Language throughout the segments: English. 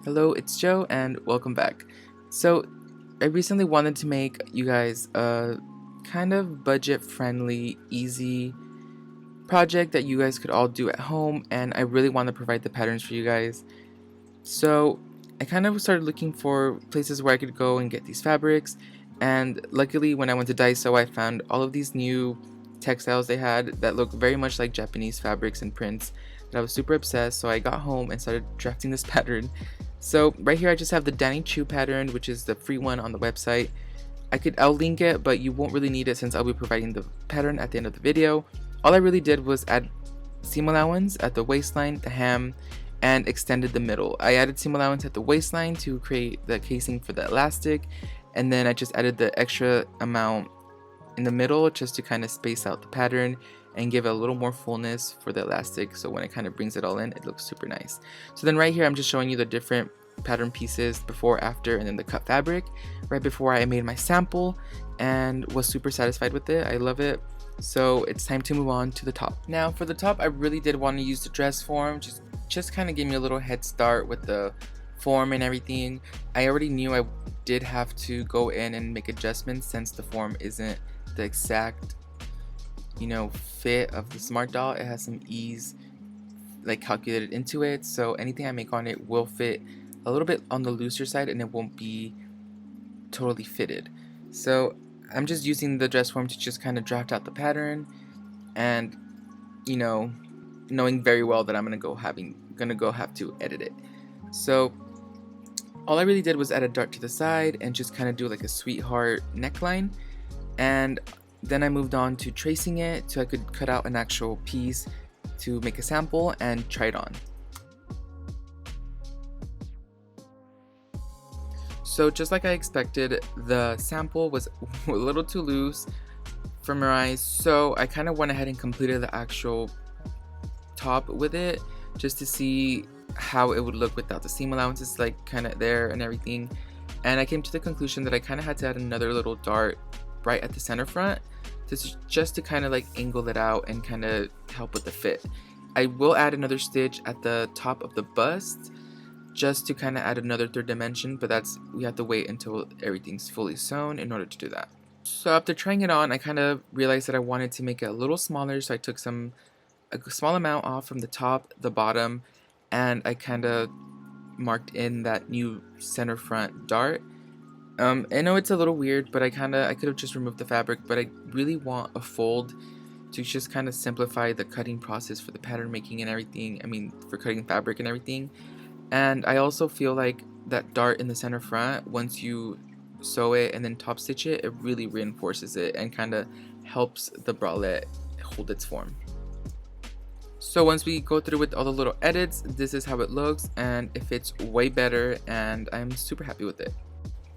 Hello, it's Joe and welcome back. So, I recently wanted to make you guys a kind of budget friendly, easy project that you guys could all do at home, and I really want to provide the patterns for you guys. So, I kind of started looking for places where I could go and get these fabrics, and luckily, when I went to Daiso, I found all of these new textiles they had that look very much like Japanese fabrics and prints that I was super obsessed. So I got home and started drafting this pattern. So right here I just have the Danny Chu pattern, which is the free one on the website. I'll link it, but you won't really need it since I'll be providing the pattern at the end of the video. All I really did was add seam allowance at the waistline, the hem, and extended the middle. I added seam allowance at the waistline to create the casing for the elastic, and then I just added the extra amount in the middle just to kind of space out the pattern and give it a little more fullness for the elastic, so when it kind of brings it all in, it looks super nice. So then right here I'm just showing you the different pattern pieces before, after, and then the cut fabric right before I made my sample and was super satisfied with it. I love it. So it's time to move on to the top. Now for the top, I really did want to use the dress form, just kind of give me a little head start with the form and everything. I already knew I did have to go in and make adjustments since the form isn't the exact fit of the smart doll. It has some ease like calculated into it, so anything I make on it will fit a little bit on the looser side and it won't be totally fitted. So I'm just using the dress form to just kind of draft out the pattern, and knowing very well that I'm gonna go have to edit it. So all I really did was add a dart to the side and just kind of do like a sweetheart neckline, and then I moved on to tracing it so I could cut out an actual piece to make a sample and try it on. So just like I expected, the sample was a little too loose for my eyes, so I kind of went ahead and completed the actual top with it just to see how it would look without the seam allowances like kind of there and everything. And I came to the conclusion that I kind of had to add another little dart right at the center front just to kind of like angle it out and kind of help with the fit. I will add another stitch at the top of the bust just to kind of add another third dimension, but we have to wait until everything's fully sewn in order to do that. So after trying it on, I kind of realized that I wanted to make it a little smaller, so I took a small amount off from the top, the bottom, and I kind of marked in that new center front dart. I know it's a little weird, but I could have just removed the fabric, but I really want a fold to just kind of simplify the cutting process for the pattern making and everything. I mean, for cutting fabric and everything. And I also feel like that dart in the center front, once you sew it and then top stitch it, it really reinforces it and kind of helps the bralette hold its form. So once we go through with all the little edits, this is how it looks, and it fits way better, and I'm super happy with it.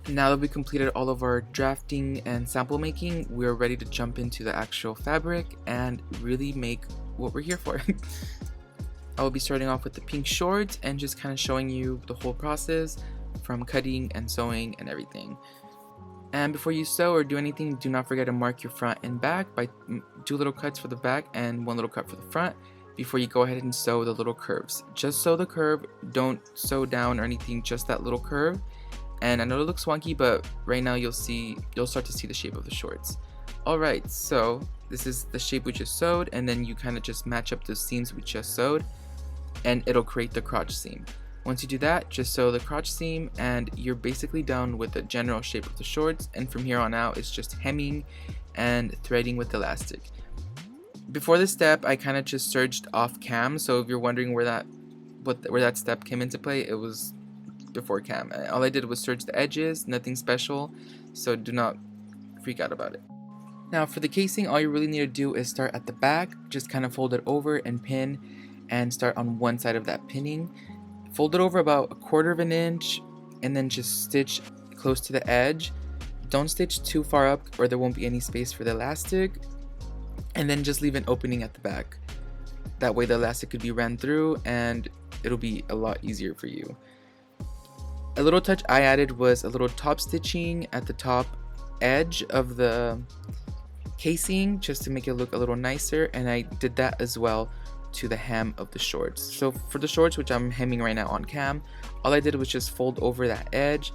Now that we completed all of our drafting and sample making, we're ready to jump into the actual fabric and really make what we're here for. I will be starting off with the pink shorts and just kind of showing you the whole process from cutting and sewing and everything. And before you sew or do anything, do not forget to mark your front and back by 2 little cuts for the back and 1 little cut for the front before you go ahead and sew the little curves. Just sew the curve, don't sew down or anything, just that little curve. And I know it looks wonky, but right now you'll start to see the shape of the shorts. Alright, so this is the shape we just sewed, and then you kind of just match up the seams we just sewed, and it'll create the crotch seam. Once you do that, just sew the crotch seam, and you're basically done with the general shape of the shorts, and from here on out it's just hemming and threading with elastic. Before this step, I kind of just serged off cam, so if you're wondering where that step came into play, it was before cam. All I did was serge the edges, nothing special, so do not freak out about it. Now for the casing, all you really need to do is start at the back, just kind of fold it over and pin, and start on one side of that pinning. Fold it over about 1/4 of an inch and then just stitch close to the edge. Don't stitch too far up or there won't be any space for the elastic, and then just leave an opening at the back. That way the elastic could be ran through and it'll be a lot easier for you. A little touch I added was a little top stitching at the top edge of the casing just to make it look a little nicer, and I did that as well to the hem of the shorts. So for the shorts, which I'm hemming right now on cam, all I did was just fold over that edge,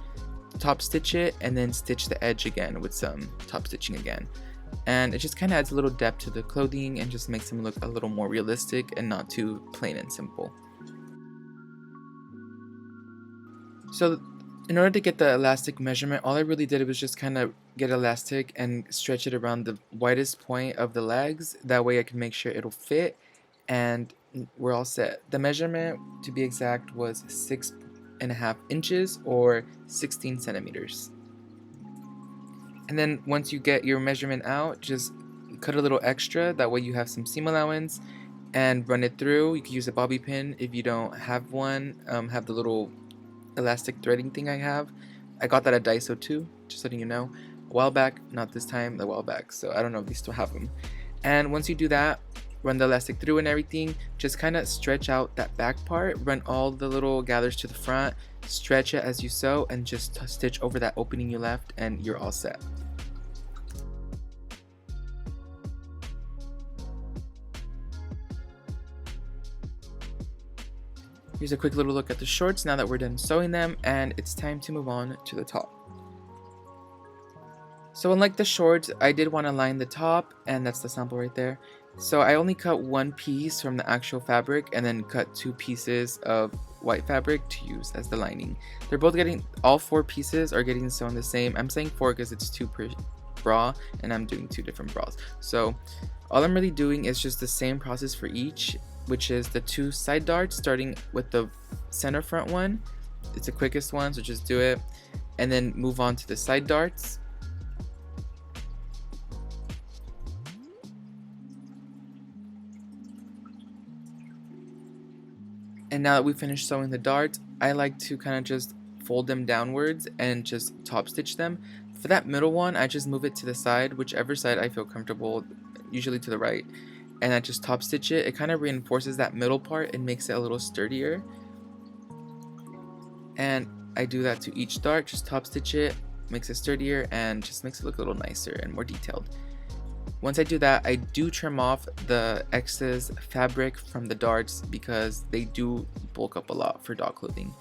top stitch it, and then stitch the edge again with some top stitching again. And it just kind of adds a little depth to the clothing and just makes them look a little more realistic and not too plain and simple. So in order to get the elastic measurement, all I really did was just kind of get elastic and stretch it around the widest point of the legs. That way I can make sure it'll fit, and we're all set. The measurement, to be exact, was 6.5 inches or 16 centimeters. And then once you get your measurement out, just cut a little extra. That way you have some seam allowance and run it through. You can use a bobby pin if you don't have one. Have the little elastic threading thing I have. I got that at Daiso too, just letting you know. A while back, not this time, a while back. So I don't know if they still have them. And once you do that, run the elastic through and everything, just kind of stretch out that back part, run all the little gathers to the front, stretch it as you sew, and just stitch over that opening you left, and you're all set. Here's a quick little look at the shorts now that we're done sewing them, and it's time to move on to the top. So unlike the shorts, I did want to line the top, and that's the sample right there. So I only cut one piece from the actual fabric and then cut 2 pieces of white fabric to use as the lining. They're both getting, all 4 pieces are getting sewn the same. I'm saying 4 because it's 2 per bra and I'm doing 2 different bras. So all I'm really doing is just the same process for each, which is the 2 side darts, starting with the center front one. It's the quickest one, so just do it, and then move on to the side darts. And now that we finished sewing the darts, I like to kind of just fold them downwards and just top stitch them. For that middle one, I just move it to the side, whichever side I feel comfortable, usually to the right, and I just top stitch it. It kind of reinforces that middle part and makes it a little sturdier. And I do that to each dart, just top stitch it, makes it sturdier, and just makes it look a little nicer and more detailed. Once I do that, I do trim off the excess fabric from the darts because they do bulk up a lot for dog clothing.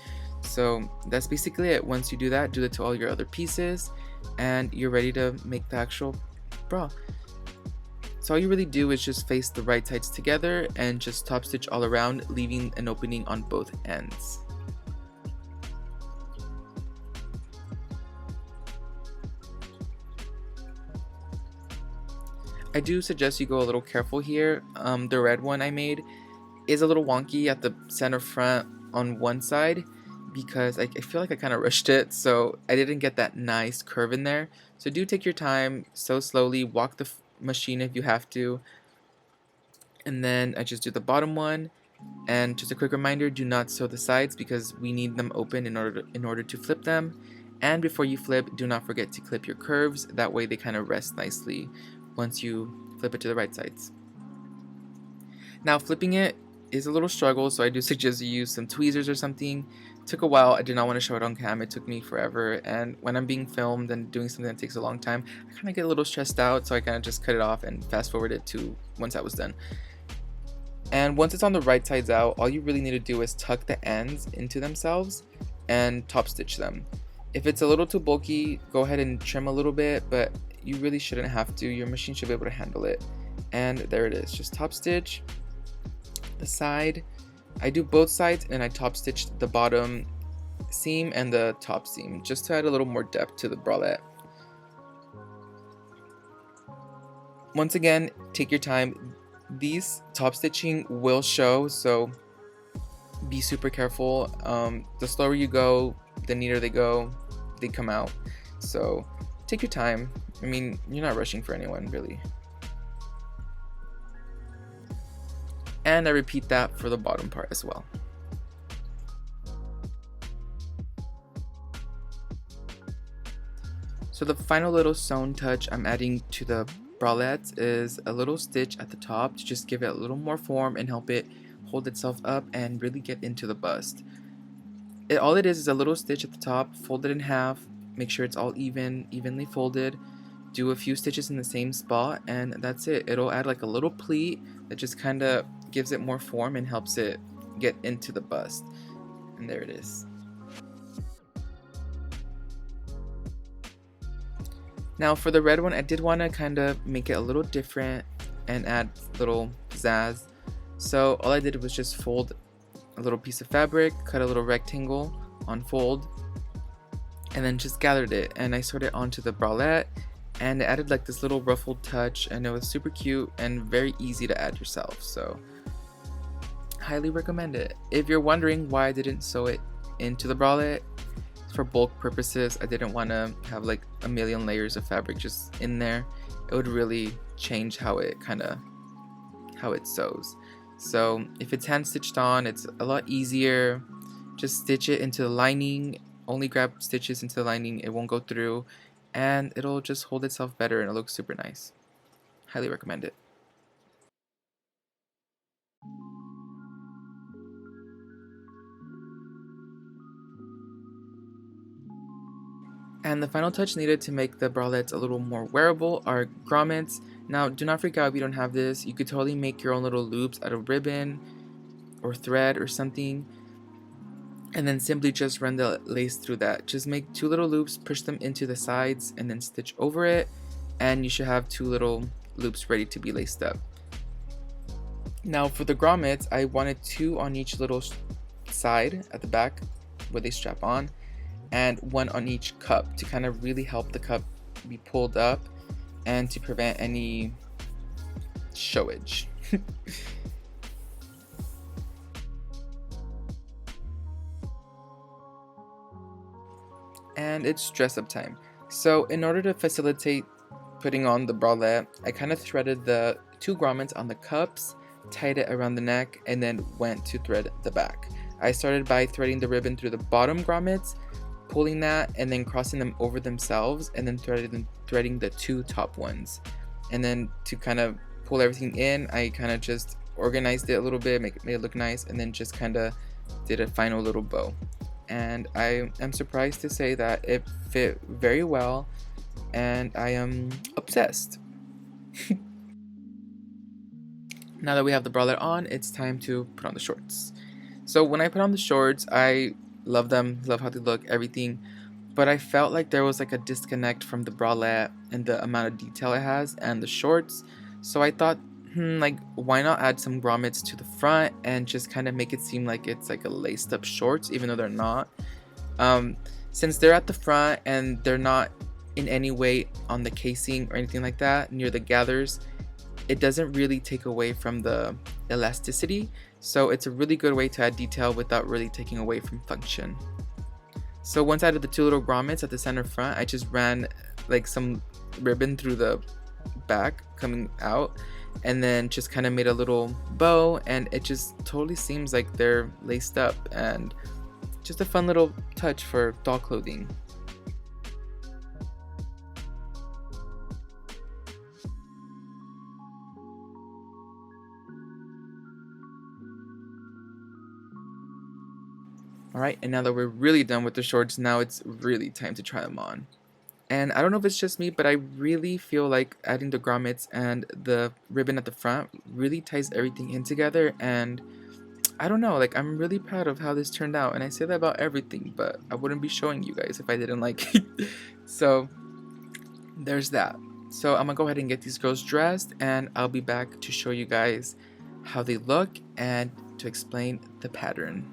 So that's basically it. Once you do that, do it to all your other pieces, and you're ready to make the actual bra. So all you really do is just face the right sides together and just top stitch all around, leaving an opening on both ends. I do suggest you go a little careful here. The red one I made is a little wonky at the center front on one side because I feel like I kind of rushed it, so I didn't get that nice curve in there. So do take your time, sew slowly, walk the machine if you have to. And then I just do the bottom one, and just a quick reminder, do not sew the sides because we need them open in order to flip them. And before you flip, do not forget to clip your curves, that way they kind of rest nicely once you flip it to the right sides. Now flipping it is a little struggle, so I do suggest you use some tweezers or something. It took a while. I did not want to show it on cam. It took me forever, and when I'm being filmed and doing something that takes a long time, I kind of get a little stressed out, so I kind of just cut it off and fast forward it to once I was done. And once it's on the right sides out, all you really need to do is tuck the ends into themselves and top stitch them. If it's a little too bulky, go ahead and trim a little bit, but you really shouldn't have to. Your machine should be able to handle it. And there it is. Just top stitch the side. I do both sides, and I top stitched the bottom seam and the top seam just to add a little more depth to the bralette. Once again, take your time. These top stitching will show, so be super careful. The slower you go, the neater they go, they come out. So take your time. I mean, you're not rushing for anyone, really. And I repeat that for the bottom part as well. So the final little sewn touch I'm adding to the bralettes is a little stitch at the top to just give it a little more form and help it hold itself up and really get into the bust. All it is a little stitch at the top, fold it in half, make sure it's all evenly folded, do a few stitches in the same spot, and that's it. It'll add like a little pleat that just kind of gives it more form and helps it get into the bust. And there it is. Now for the red one, I did want to kind of make it a little different and add little pizzazz. So all I did was just fold a little piece of fabric, cut a little rectangle on fold, and then just gathered it, and I sewed it onto the bralette, and it added like this little ruffled touch, and it was super cute and very easy to add yourself. So highly recommend it. If you're wondering why I didn't sew it into the bralette, for bulk purposes, I didn't want to have like a million layers of fabric just in there. It would really change how it sews. So if it's hand stitched on, it's a lot easier. Just stitch it into the lining, only grab stitches into the lining, it won't go through, and it'll just hold itself better and it looks super nice. Highly recommend it. And the final touch needed to make the bralettes a little more wearable are grommets. Now do not freak out if you don't have this. You could totally make your own little loops out of ribbon or thread or something, and then simply just run the lace through that. Just make 2 little loops, push them into the sides, and then stitch over it, and you should have 2 little loops ready to be laced up. Now for the grommets, I wanted 2 on each little side at the back where they strap on, and 1 on each cup to kind of really help the cup be pulled up and to prevent any showage. And it's dress up time. So in order to facilitate putting on the bralette, I kind of threaded the 2 grommets on the cups, tied it around the neck, and then went to thread the back. I started by threading the ribbon through the bottom grommets, pulling that, and then crossing them over themselves, and then threading the 2 top ones. And then to kind of pull everything in, I kind of just organized it a little bit, made it look nice, and then just kind of did a final little bow. And I am surprised to say that it fit very well, and I am obsessed. Now that we have the bralette on, it's time to put on the shorts. So when I put on the shorts, I love them, love how they look, everything, but I felt like there was like a disconnect from the bralette and the amount of detail it has and the shorts. So I thought, like, why not add some grommets to the front and just kind of make it seem like it's like a laced up shorts, even though they're not. Since they're at the front and they're not in any way on the casing or anything like that near the gathers, it doesn't really take away from the elasticity. So it's a really good way to add detail without really taking away from function. So once I added the 2 little grommets at the center front, I just ran like some ribbon through the back coming out, and then just kind of made a little bow, and it just totally seems like they're laced up, and just a fun little touch for doll clothing. Alright, and now that we're really done with the shorts, now it's really time to try them on. And I don't know if it's just me, but I really feel like adding the grommets and the ribbon at the front really ties everything in together, and I don't know, like, I'm really proud of how this turned out, and I say that about everything, but I wouldn't be showing you guys if I didn't like it. So there's that. So I'm gonna go ahead and get these girls dressed, and I'll be back to show you guys how they look and to explain the pattern.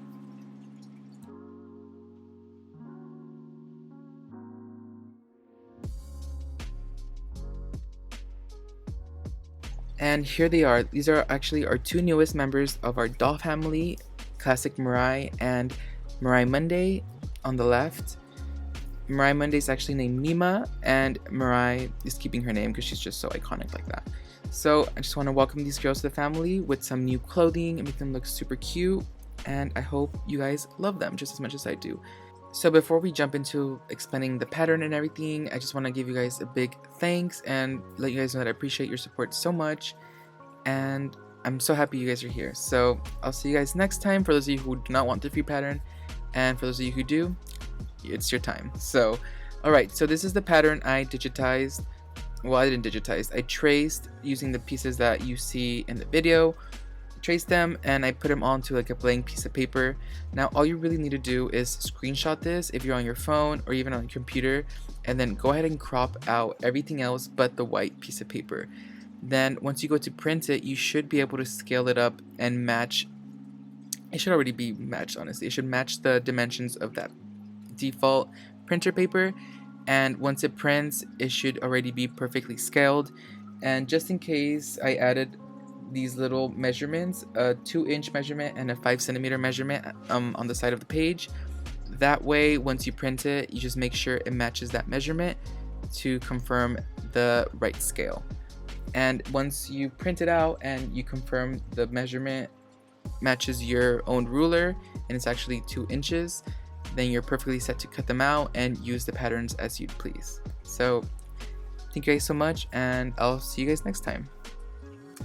And here they are. These are actually our 2 newest members of our doll family, Classic Mirai and Mirai Monday on the left. Mirai Monday is actually named Nima, and Mirai is keeping her name because she's just so iconic like that. So I just want to welcome these girls to the family with some new clothing and make them look super cute, and I hope you guys love them just as much as I do. So before we jump into explaining the pattern and everything, I just want to give you guys a big thanks and let you guys know that I appreciate your support so much, and I'm so happy you guys are here. So I'll see you guys next time, for those of you who do not want the free pattern, and for those of you who do, it's your time. So alright, so this is the pattern I digitized. Well, I didn't digitize, I traced using the pieces that you see in the video. trace them, and I put them onto like a blank piece of paper. Now all you really need to do is screenshot this if you're on your phone or even on your computer, and then go ahead and crop out everything else but the white piece of paper. Then once you go to print it, you should be able to scale it up and match. It should already be matched, honestly. It should match the dimensions of that default printer paper, and once it prints, it should already be perfectly scaled. And just in case, I added these little measurements, a 2-inch measurement and a 5 centimeter measurement on the side of the page. That way, once you print it, you just make sure it matches that measurement to confirm the right scale. And once you print it out and you confirm the measurement matches your own ruler and it's actually 2 inches, then you're perfectly set to cut them out and use the patterns as you'd please. So thank you guys so much, and I'll see you guys next time.